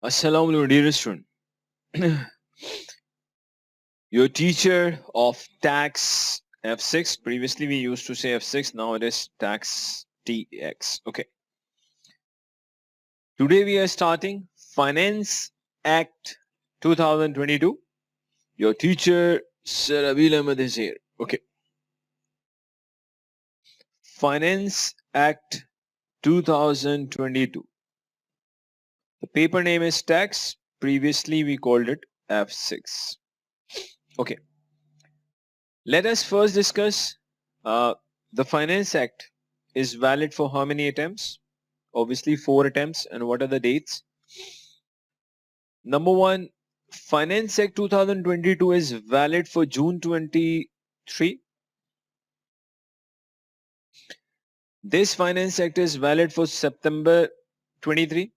Assalamu alaikum, dear student. Your teacher of tax F6. Previously, we used to say F6. Now it is tax TX. Okay. Today we are starting Finance Act 2022. Your teacher, Sir ABEEL Ahmed, is here. Okay. Finance Act 2022. The paper name is tax. Previously, we called it F6. Okay. Let us first discuss the Finance Act is valid for how many attempts? Obviously 4 attempts. And what are the dates? Number 1, Finance Act 2022 is valid for June 23. This Finance Act is valid for September 23.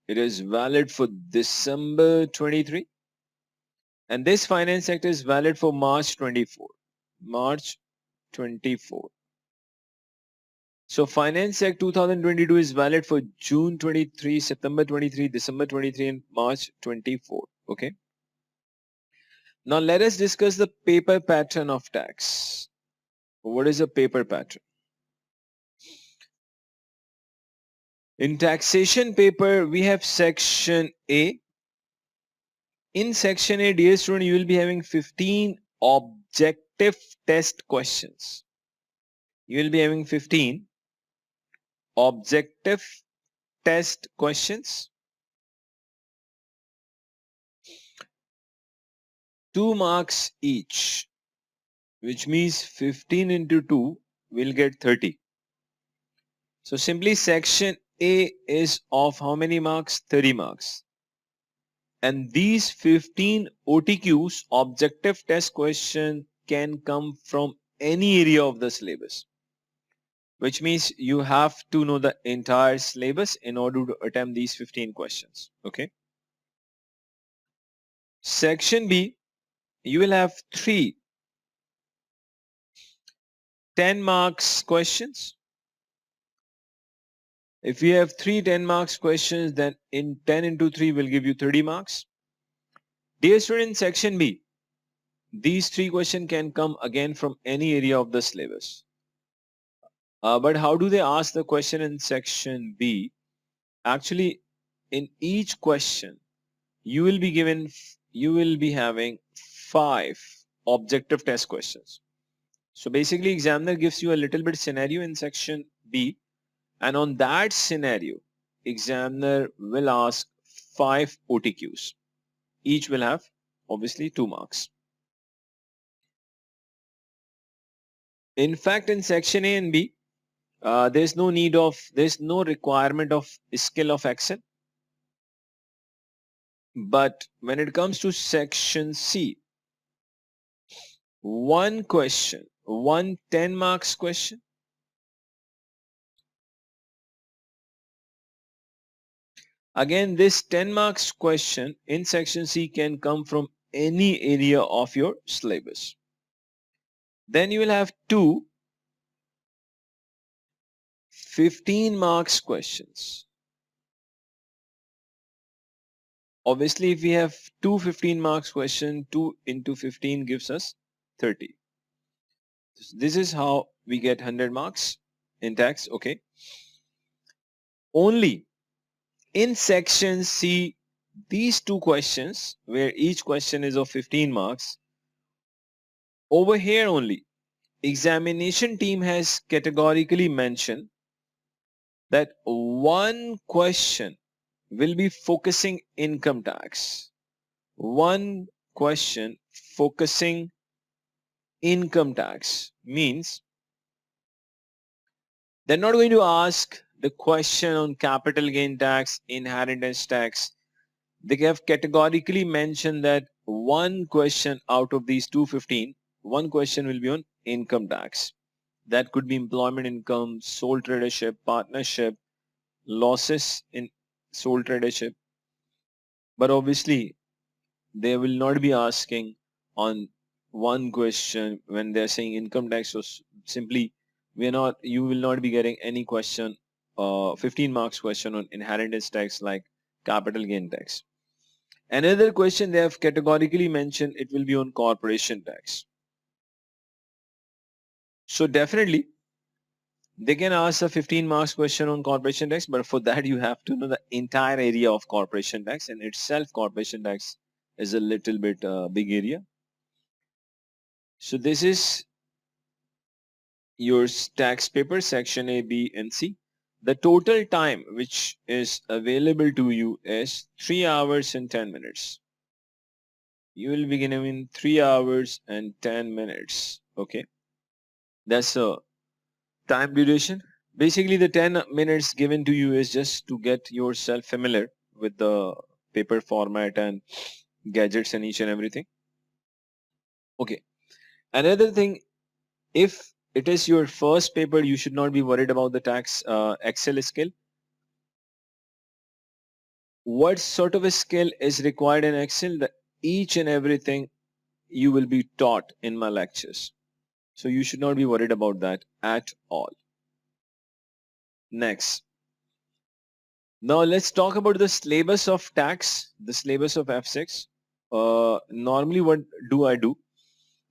It is valid for December 23. And this Finance Act is valid for March 24. March 24. So Finance Act 2022 is valid for June 23, September 23, December 23 and March 24. Okay. Now let us discuss the paper pattern of tax. What is a paper pattern? In taxation paper, we have section A. In section A, dear student, you will be having 15 objective test questions. You will be having 15 objective test questions. 2 marks each, which means 15 into 2 will get 30. So simply section A is of how many marks? 30 marks. And these 15 OTQs, objective test question, can come from any area of the syllabus, which means you have to know the entire syllabus in order to attempt these 15 questions. Okay. Section B, you will have 3 10 marks questions. If you have 3 10 marks questions, then in 10 into 3 will give you 30 marks. Dear student, in section B, these 3 questions can come again from any area of the syllabus. But how do they ask the question in section B? Actually, in each question, you will be having 5 objective test questions. So basically, examiner gives you a little bit scenario in section B, and on that scenario, examiner will ask 5 OTQs. Each will have obviously 2 marks. In fact, in section A and B, there's no requirement of skill of Excel. But when it comes to section C, one question, 10 marks question. Again, this 10 marks question in section C can come from any area of your syllabus. Then you will have 2 15 marks questions. Obviously, if we have 2 15 marks question, 2 into 15 gives us 30. This is how we get 100 marks in tax. Okay. Only in section C, these 2 questions, where each question is of 15 marks, over here only, examination team has categorically mentioned that one question will be focusing income tax. One question focusing income tax means they're not going to ask the question on capital gain tax, inheritance tax. They have categorically mentioned that one question out of these 215, one question will be on income tax. That could be employment income, sole tradership, partnership, losses in sole tradership. But obviously, they will not be asking on one question when they're saying income tax. So simply, you will not be getting any question, 15 marks question on inheritance tax like capital gain tax. Another question they have categorically mentioned, it will be on corporation tax. So definitely they can ask a 15 marks question on corporation tax, but for that you have to know the entire area of corporation tax, and itself corporation tax is a little bit big area. So this is your tax paper, section A, B and C. The total time which is available to you is 3 hours and 10 minutes. You will be given 3 hours and 10 minutes. Okay, that's a time duration. Basically the 10 minutes given to you is just to get yourself familiar with the paper format and gadgets and each and everything. Okay, another thing, if it is your first paper, you should not be worried about the tax Excel skill. What sort of a skill is required in Excel? Each and everything you will be taught in my lectures. So you should not be worried about that at all. Next. Now let's talk about the syllabus of tax, the syllabus of F6. Normally what do?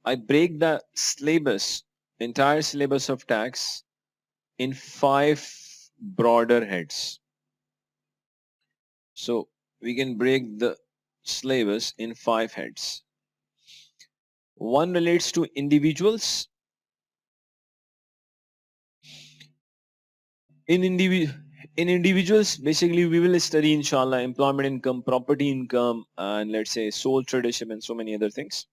I break the syllabus, entire syllabus of tax in 5 broader heads. So we can break the syllabus in 5 heads. One relates to individuals. In individuals, basically we will study inshallah employment income, property income, and let's say sole tradership and so many other things.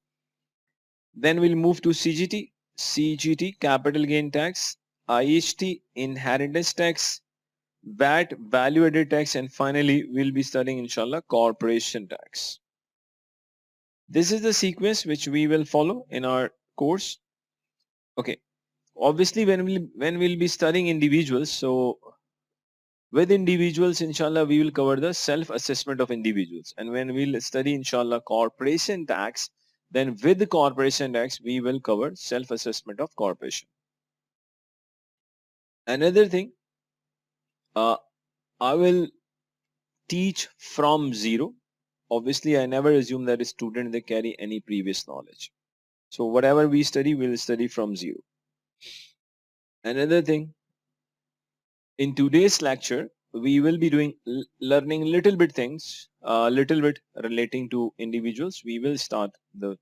Then we'll move to CGT, capital gain tax, IHT, inheritance tax, VAT, value added tax, and finally we'll be studying inshallah corporation tax. This is the sequence which we will follow in our course. Okay, obviously when we'll be studying individuals, so with individuals inshallah we will cover the self-assessment of individuals, and when we'll study inshallah corporation tax, then with the corporation tax we will cover self-assessment of corporation. Another thing, I will teach from zero. Obviously I never assume that a student they carry any previous knowledge. So whatever we study, we'll study from zero. Another thing, in today's lecture, we will be doing learning little bit things, little bit relating to individuals. We will start the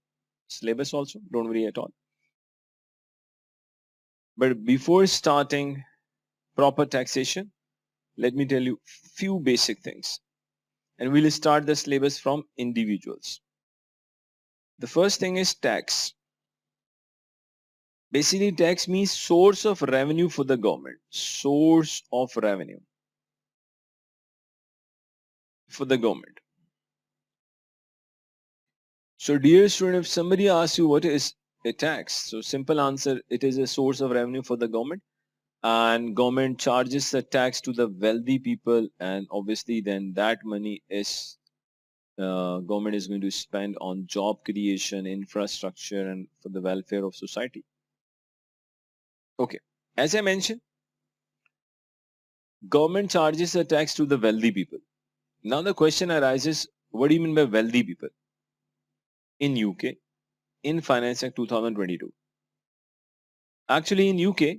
syllabus also, don't worry at all. But before starting proper taxation, let me tell you few basic things. And we'll start the syllabus from individuals. The first thing is tax. Basically, tax means source of revenue for the government. Source of revenue for the government. So dear student, if somebody asks you what is a tax, so simple answer, it is a source of revenue for the government, and government charges the tax to the wealthy people, and obviously then that money is government is going to spend on job creation, infrastructure, and for the welfare of society. Okay, as I mentioned, government charges a tax to the wealthy people. Now the question arises, what do you mean by wealthy people? In UK, in Finance Act 2022. Actually in UK,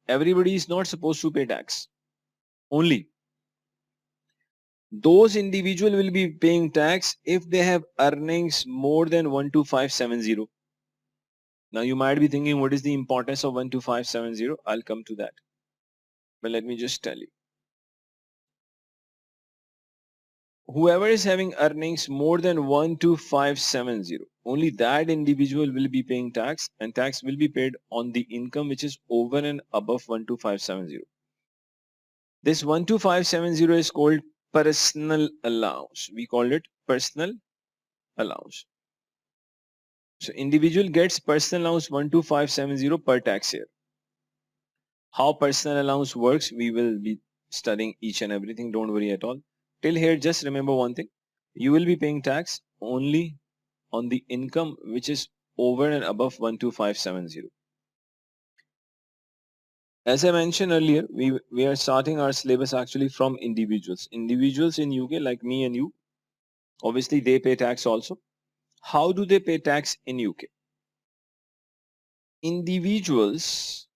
everybody is not supposed to pay tax. Only those individuals will be paying tax if they have earnings more than 12570. Now you might be thinking, what is the importance of 12570? I'll come to that. But let me just tell you. Whoever is having earnings more than 12570, only that individual will be paying tax, and tax will be paid on the income which is over and above 12570. This 12570 is called personal allowance. We call it personal allowance. So individual gets personal allowance 12570 per tax year. How personal allowance works, we will be studying each and everything, don't worry at all. Till here, just remember one thing. You will be paying tax only on the income which is over and above 12570. As I mentioned earlier, we are starting our syllabus actually from individuals. Individuals in UK like me and you, obviously they pay tax also. How do they pay tax in UK? Individuals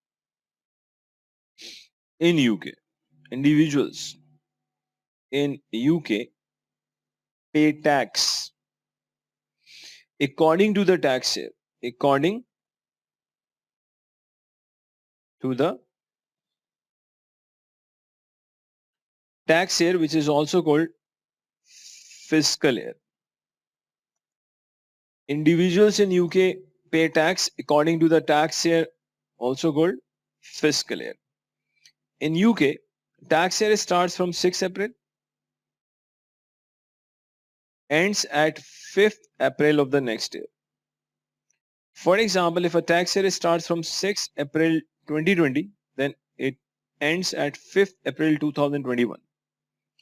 in UK, individuals in UK pay tax according to the tax year, according to the tax year, which is also called fiscal year. Individuals in UK pay tax according to the tax year, also called fiscal year. In UK, tax year starts from 6 April, ends at 5th April of the next year. For example, if a tax year starts from 6 April 2020, then it ends at 5th April 2021.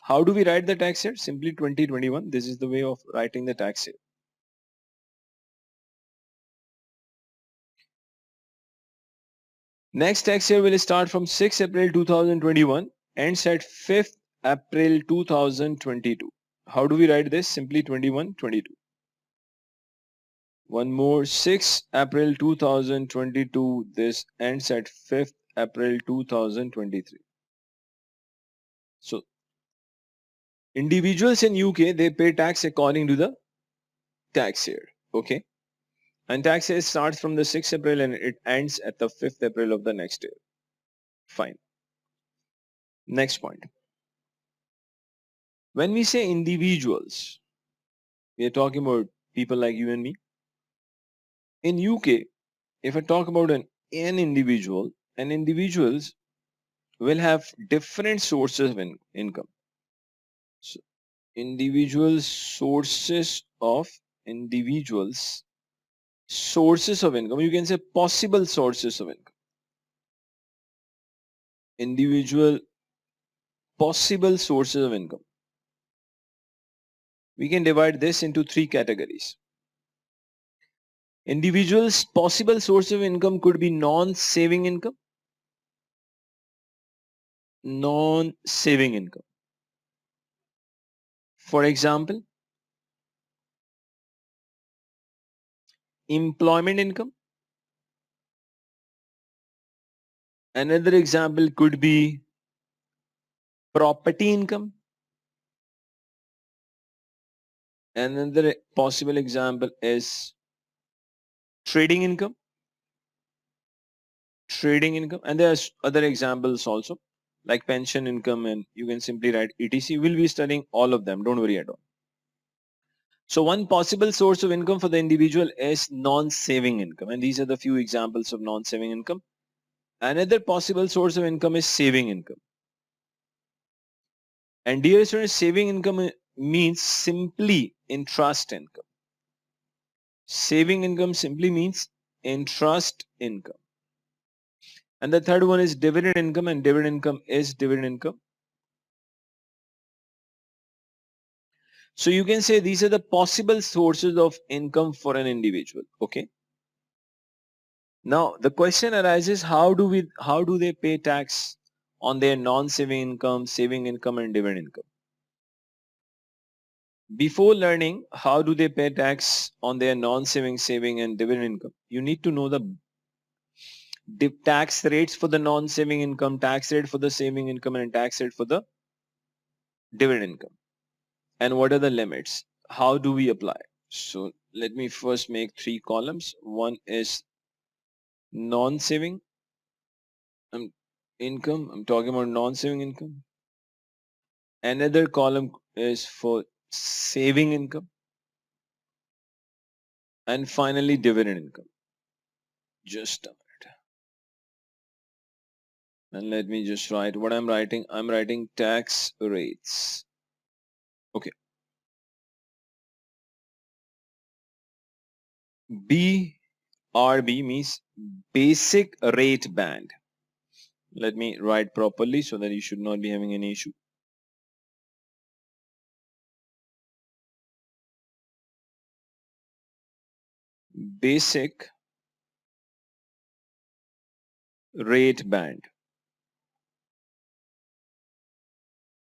How do we write the tax year? Simply 2021. This is the way of writing the tax year. Next tax year will start from 6 April 2021, ends at 5th April 2022. How do we write this? Simply 21, 22. One more, 6 April 2022. This ends at 5th April 2023. So, individuals in UK, they pay tax according to the tax year. Okay. And tax year starts from the 6th April and it ends at the 5th April of the next year. Fine. Next point. When we say individuals, we are talking about people like you and me. In UK, if I talk about an individual, and individuals will have different sources of income. So, individuals sources of income. You can say possible sources of income. Individual possible sources of income. We can divide this into 3 categories. Individuals' possible source of income could be non-saving income. Non-saving income. For example, employment income. Another example could be property income. Another possible example is trading income. Trading income. And there are other examples also like pension income, and you can simply write ETC. We'll be studying all of them. Don't worry at all. So one possible source of income for the individual is non-saving income. And these are the few examples of non-saving income. Another possible source of income is saving income. And dear students, saving income means simply interest income. Saving income simply means interest income. And the third one is dividend income, and dividend income is dividend income. So you can say these are the possible sources of income for an individual. Okay. Now the question arises, how do they pay tax on their non-saving income, saving income, and dividend income? Before learning how do they pay tax on their non-saving, saving, and dividend income, you need to know the tax rates for the non-saving income, tax rate for the saving income, and tax rate for the dividend income. And what are the limits? How do we apply? So let me first make 3 columns. One is non-saving income. I'm talking about non-saving income. Another column is for saving income. And finally, dividend income. Just a minute. And let me just write what I'm writing. I'm writing tax rates. Okay. BRB means basic rate band. Let me write properly so that you should not be having any issue. Basic rate band.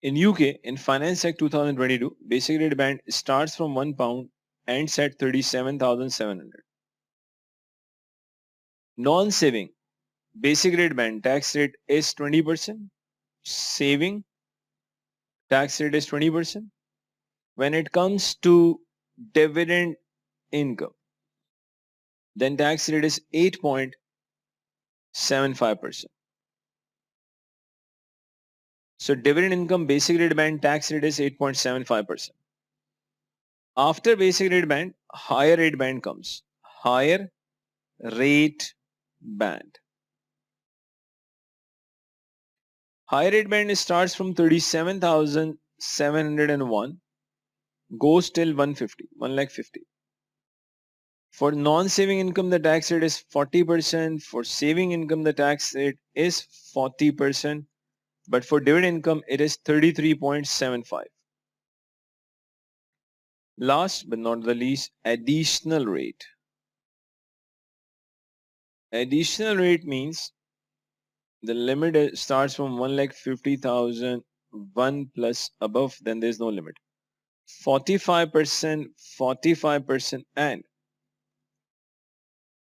In UK, in Finance Act 2022, basic rate band starts from £1, ends at 37,700. Non-saving, basic rate band tax rate is 20%. Saving, tax rate is 20%. When it comes to dividend income, then tax rate is 8.75%. So dividend income basic rate band tax rate is 8.75%. After basic rate band, higher rate band comes. Higher rate band. Higher rate band starts from 37,701, goes till 150, 1,50,000. For non-saving income, the tax rate is 40%. For saving income, the tax rate is 40%. But for dividend income, it is 33.75. Last but not the least, additional rate. Additional rate means the limit starts from 1,50,000, 1 plus above, then there is no limit. 45%, 45%, and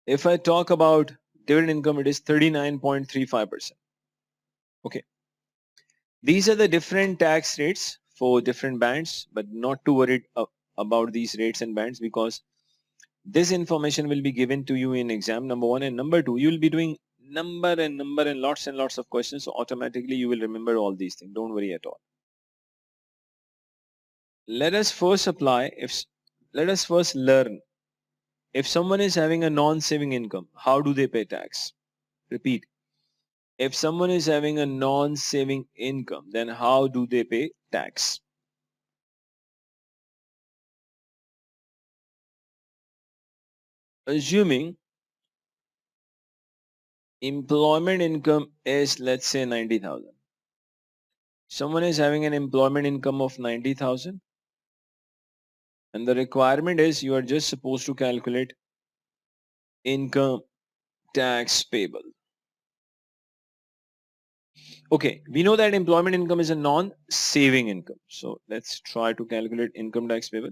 if I talk about dividend income, it is 39.35%. Okay. These are the different tax rates for different bands, but not to worry about these rates and bands, because this information will be given to you in exam number 1 and number 2. You will be doing number and lots of questions, so automatically you will remember all these things. Don't worry at all. Let us first learn, if someone is having a non-saving income, how do they pay tax? Repeat. If someone is having a non-saving income, then how do they pay tax? Assuming employment income is, let's say, 90,000. Someone is having an employment income of 90,000, and the requirement is you are just supposed to calculate income tax payable. Okay, we know that employment income is a non-saving income. So let's try to calculate income tax payable.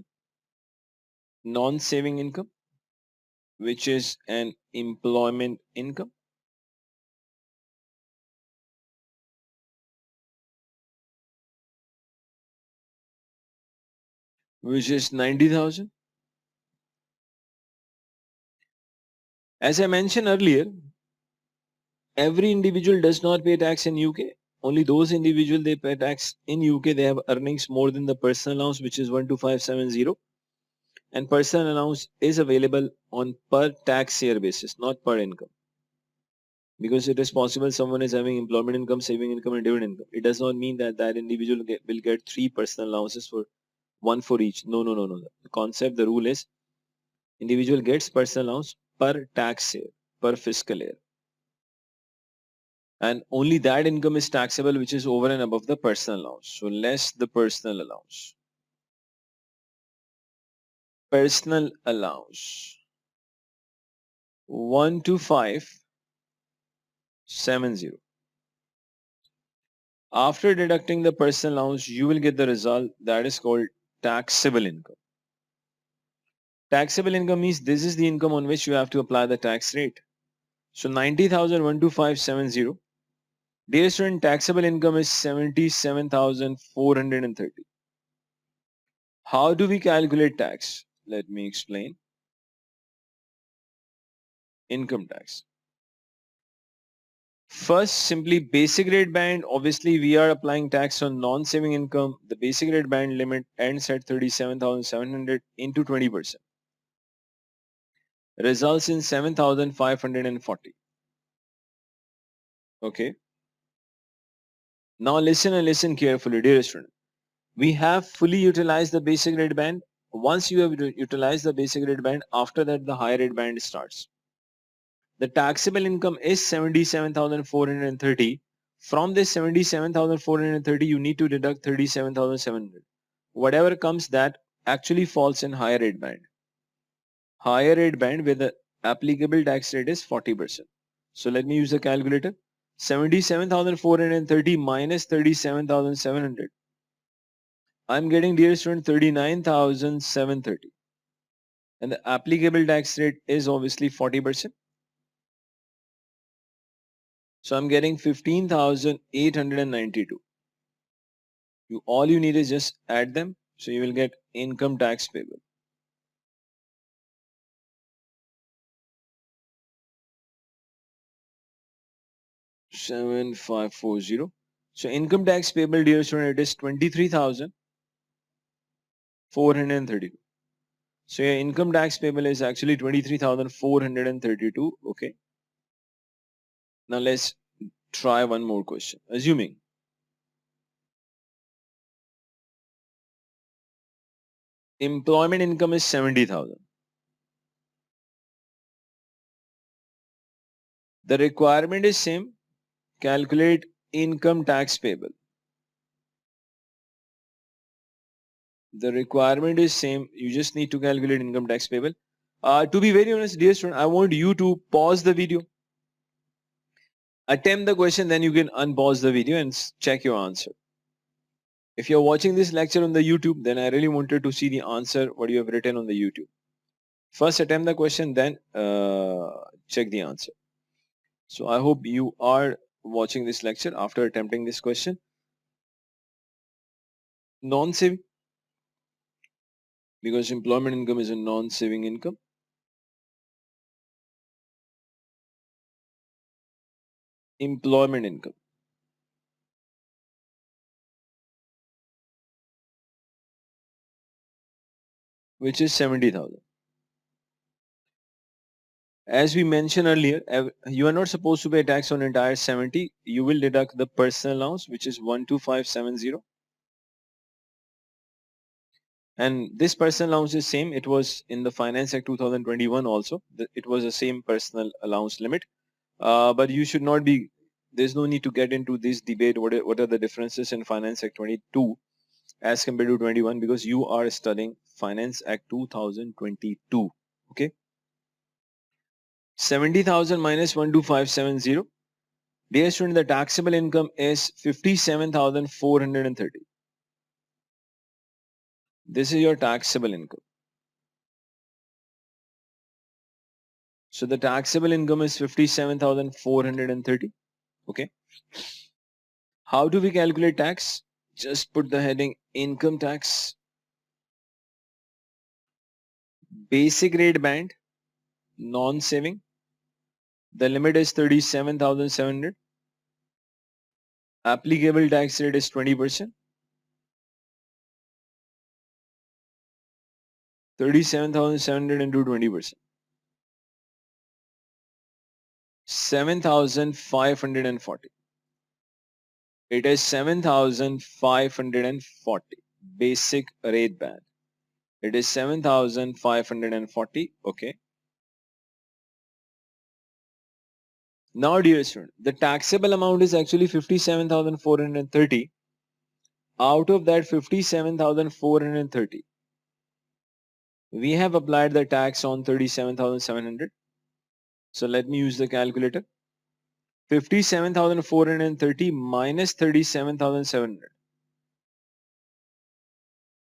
Non-saving income, which is an employment income. Which is 90,000. As I mentioned earlier, every individual does not pay tax in UK. Only those individuals they pay tax in UK, they have earnings more than the personal allowance, which is 12570. And personal allowance is available on per tax year basis, not per income. Because it is possible someone is having employment income, saving income, and dividend income. It does not mean that that individual will get 3 personal allowances, for one for each. No. The concept, the rule is individual gets personal allowance per tax year, per fiscal year. And only that income is taxable which is over and above the personal allowance. So less the personal allowance. Personal allowance 12570. After deducting the personal allowance, you will get the result that is called taxable income. Taxable income means this is the income on which you have to apply the tax rate. So 90,000, 12570. Dear student, taxable income is 77,430. How do we calculate tax? Let me explain. Income tax. First, simply basic rate band. Obviously, we are applying tax on non-saving income. The basic rate band limit ends at 37,700 into 20%. Results in 7,540. Okay. Now listen and listen carefully, dear student. We have fully utilized the basic rate band. Once you have utilized the basic rate band, after that the higher rate band starts. The taxable income is 77,430. From this 77,430, you need to deduct 37,700. Whatever comes, that actually falls in higher rate band. Higher rate band with the applicable tax rate is 40%. So let me use a calculator. 77,430 minus 37,700. I'm getting, dear student, 39,730. And the applicable tax rate is obviously 40%. So I'm getting 15,892. All you need is just add them. So you will get income tax payable. 7540. So income tax payable, dear student, it is 23,432. So your income tax payable is actually 23,432. Okay. Now let's try one more question. Assuming employment income is 70,000. The requirement is same. Calculate income tax payable. The requirement is same. You just need to calculate income tax payable. To be very honest, dear student, I want you to pause the video, attempt the question, then you can unpause the video and check your answer. If you're watching this lecture on the YouTube, then I really wanted to see the answer, what you have written on the YouTube. First attempt the question, then check the answer. So I hope you are watching this lecture after attempting this question. Non-saving, because employment income is a non-saving income. Employment income. Which is 70,000. As we mentioned earlier, you are not supposed to pay tax on entire 70. You will deduct the personal allowance, which is 12570. And this personal allowance is same. It was in the Finance Act 2021 also. It was the same personal allowance limit. But you should not be, there's no need to get into this debate. What are the differences in Finance Act 22 as compared to 21, because you are studying Finance Act 2022. Okay. 70,000 minus 12570. Dear student, the taxable income is 57,430. This is your taxable income. So the taxable income is 57,430. Okay. How do we calculate tax? Just put the heading income tax. Basic rate band, non-saving. The limit is 37,700. Applicable tax rate is 20%. 37,700 into 20%. 7,540. It is 7,540. Basic rate band. It is 7,540. Okay. Now, dear student, the taxable amount is actually 57,430. Out of that 57,430, we have applied the tax on 37,700. So let me use the calculator. 57,430 minus 37,700.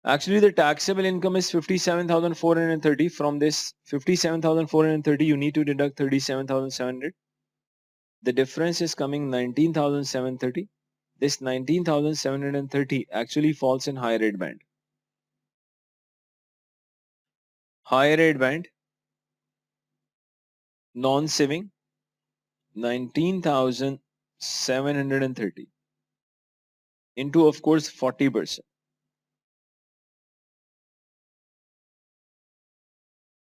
Actually, the taxable income is 57,430. From this 57,430, you need to deduct 37,700. The difference is coming 19,730. This 19,730 actually falls in higher rate band. Higher rate band, non-saving, 19,730 into, of course, 40%.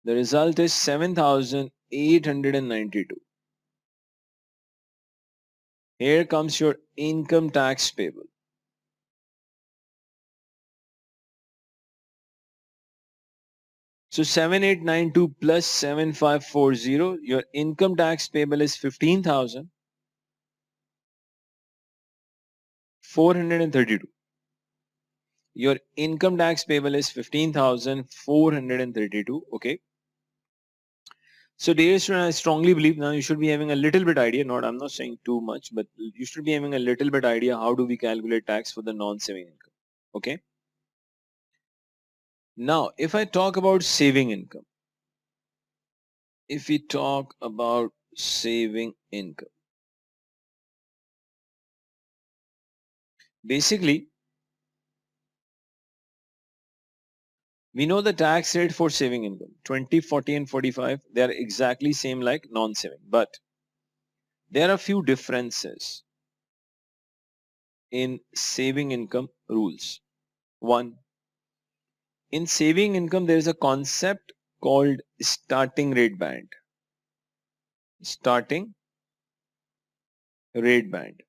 The result is 7,892. Here comes your income tax payable. So 7892 plus 7540, your income tax payable is 15,432. Your income tax payable is 15,432. Okay. So dear student, I strongly believe now you should be having a little bit idea, I'm not saying too much, but you should be having a little bit idea how do we calculate tax for the non-saving income. Okay. Now, if I talk about saving income, basically, we know the tax rate for saving income, 20, 40 and 45, they are exactly same like non-saving. But there are a few differences in saving income rules. One, in saving income, there is a concept called starting rate band. Starting rate band,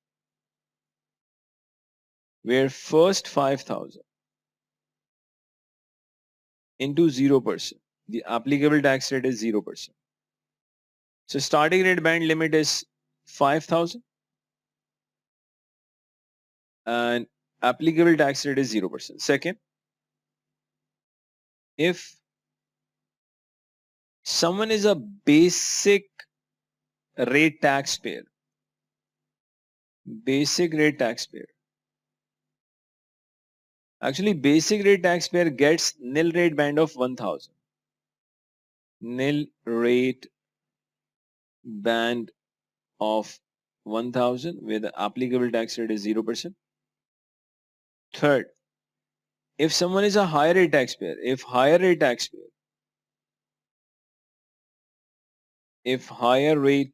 where first 5,000 into 0%, the applicable tax rate is 0%. So starting rate band limit is 5,000 and applicable tax rate is 0%. Second, if someone is a basic rate taxpayer, actually basic rate taxpayer gets nil rate band of 1,000. Nil rate band of 1,000 where the applicable tax rate is 0%. Third, if someone is a higher rate taxpayer, if higher rate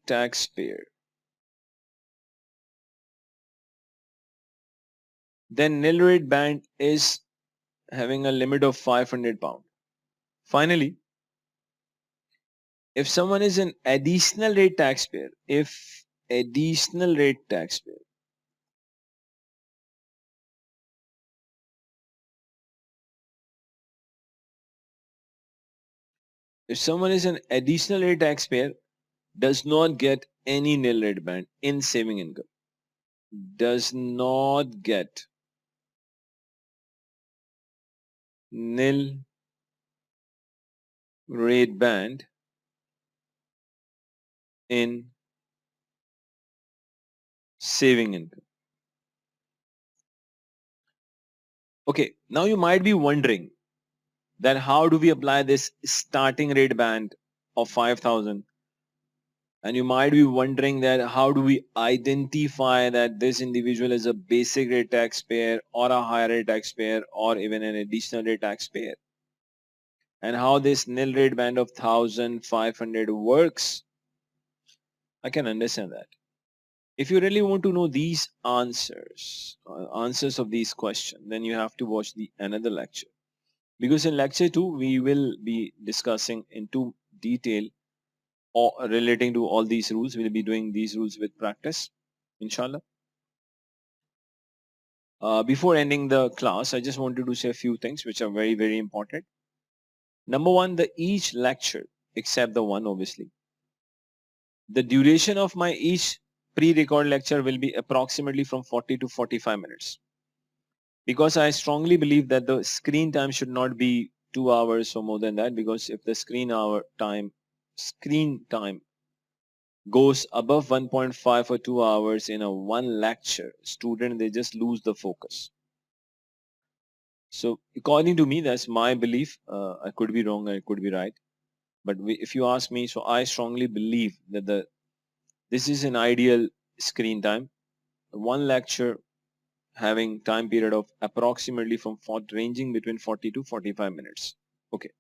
taxpayer, then nil rate band is having a limit of £500. Finally, if someone is an additional rate taxpayer, if someone is an additional rate taxpayer, does not get any nil rate band in saving income. Does not get nil rate band in saving income. Okay, now you might be wondering that how do we apply this starting rate band of 5,000? And you might be wondering that how do we identify that this individual is a basic rate taxpayer or a higher rate taxpayer or even an additional rate taxpayer? And how this nil rate band of 1,500 works? I can understand that. If you really want to know these answers of these questions, then you have to watch the another lecture. Because in lecture 2, we will be discussing into detail or relating to all these rules. We'll be doing these rules with practice, inshallah. Before ending the class, I just wanted to say a few things which are very, very important. Number one, each lecture, except the one obviously, the duration of my each pre-record lecture will be approximately from 40 to 45 minutes. Because I strongly believe that the screen time should not be 2 hours or more than that, because if the screen time goes above 1.5 or 2 hours in a one lecture, student, they just lose the focus. So according to me, that's my belief. I could be wrong, I could be right. But if you ask me, so I strongly believe that this is an ideal screen time. One lecture having time period of approximately ranging between 40 to 45 minutes. Okay.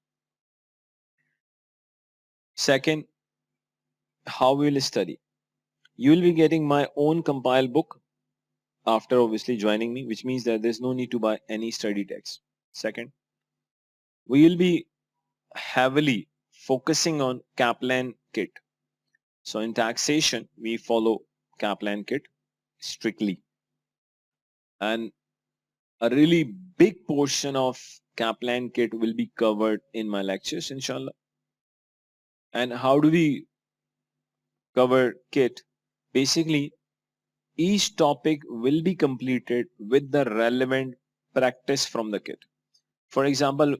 Second, how we will study. You will be getting my own compiled book after obviously joining me, which means that there's no need to buy any study text. Second, we will be heavily focusing on Kaplan kit. So in taxation, we follow Kaplan kit strictly. And a really big portion of Kaplan kit will be covered in my lectures, inshallah. And how do we cover kit? Basically, each topic will be completed with the relevant practice from the kit. For example,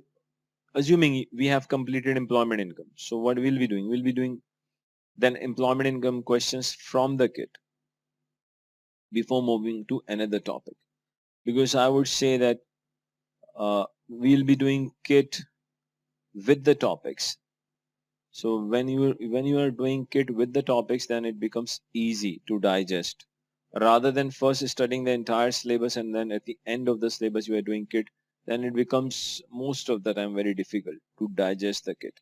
assuming we have completed employment income. So what we'll be doing? We'll be doing then employment income questions from the kit before moving to another topic. Because I would say that we'll be doing kit with the topics. So when you are doing kit with the topics, then it becomes easy to digest. Rather than first studying the entire syllabus and then at the end of the syllabus you are doing kit, then it becomes most of the time very difficult to digest the kit.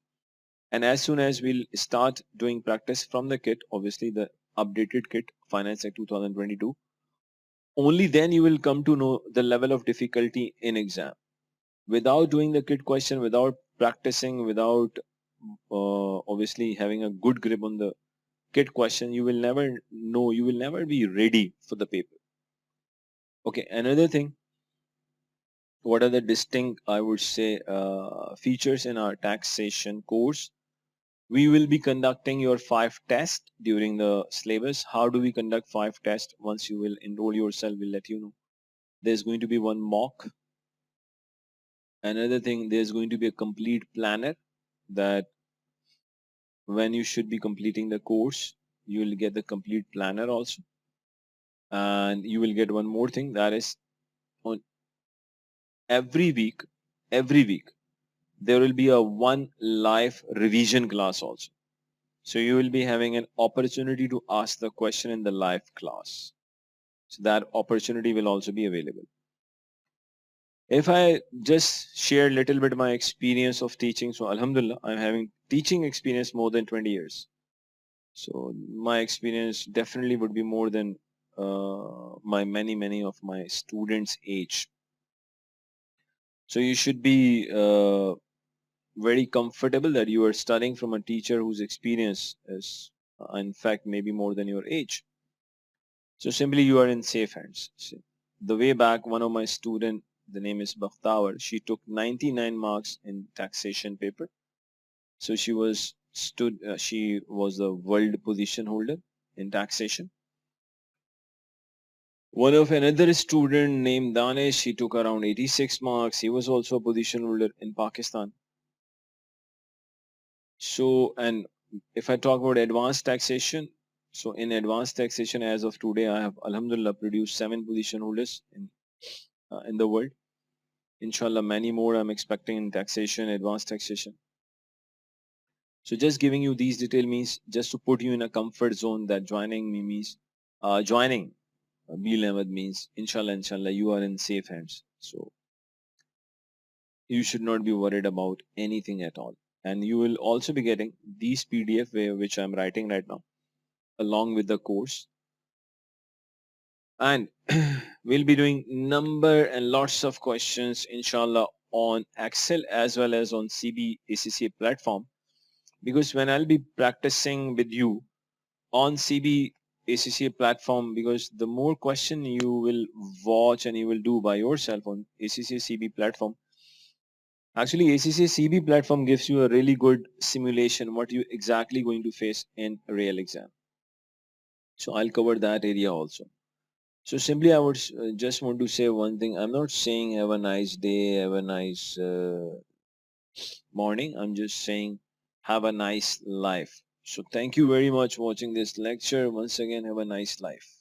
And as soon as we'll start doing practice from the kit, obviously the updated kit, Finance Act 2022, only then you will come to know the level of difficulty in exam. Without doing the kit question, without practicing, without obviously having a good grip on the kit question, you will never know, you will never be ready for the paper. Okay, another thing, what are the distinct, I would say, features in our taxation course? We will be conducting your 5 tests during the syllabus. How do we conduct 5 tests? Once you will enroll yourself, we'll let you know. There's going to be one mock. Another thing, there's going to be a complete planner that when you should be completing the course, you will get the complete planner also. And you will get one more thing, that is on every week, there will be a one live revision class also. So you will be having an opportunity to ask the question in the live class. So that opportunity will also be available. If I just share a little bit my experience of teaching, so Alhamdulillah, I'm having teaching experience more than 20 years. So my experience definitely would be more than my many of my students' age. So you should be very comfortable that you are studying from a teacher whose experience is in fact maybe more than your age. So simply you are in safe hands. See, the way back, one of my student, the name is Bakhtawar, she took 99 marks in taxation paper. So she was the world position holder in taxation. One of another student named Danesh, he took around 86 marks. He was also a position holder in Pakistan. So, and if I talk about advanced taxation, so in advanced taxation as of today, I have Alhamdulillah produced 7 position holders in the world. Inshallah, many more I'm expecting in taxation, advanced taxation. So just giving you these details means just to put you in a comfort zone that joining me means, joining ABEEL Ahmed means inshallah, you are in safe hands. So you should not be worried about anything at all. And you will also be getting these PDF which I'm writing right now along with the course. And we'll be doing number and lots of questions inshallah on Excel as well as on CB ACCA platform, because when I'll be practicing with you on CB ACCA platform, because the more question you will watch and you will do by yourself on ACCA CB platform, actually ACCA CB platform gives you a really good simulation what you exactly going to face in a real exam. So I'll cover that area also. So simply I would just want to say one thing. I'm not saying have a nice day, have a nice morning. I'm just saying have a nice life. So thank you very much for watching this lecture. Once again, have a nice life.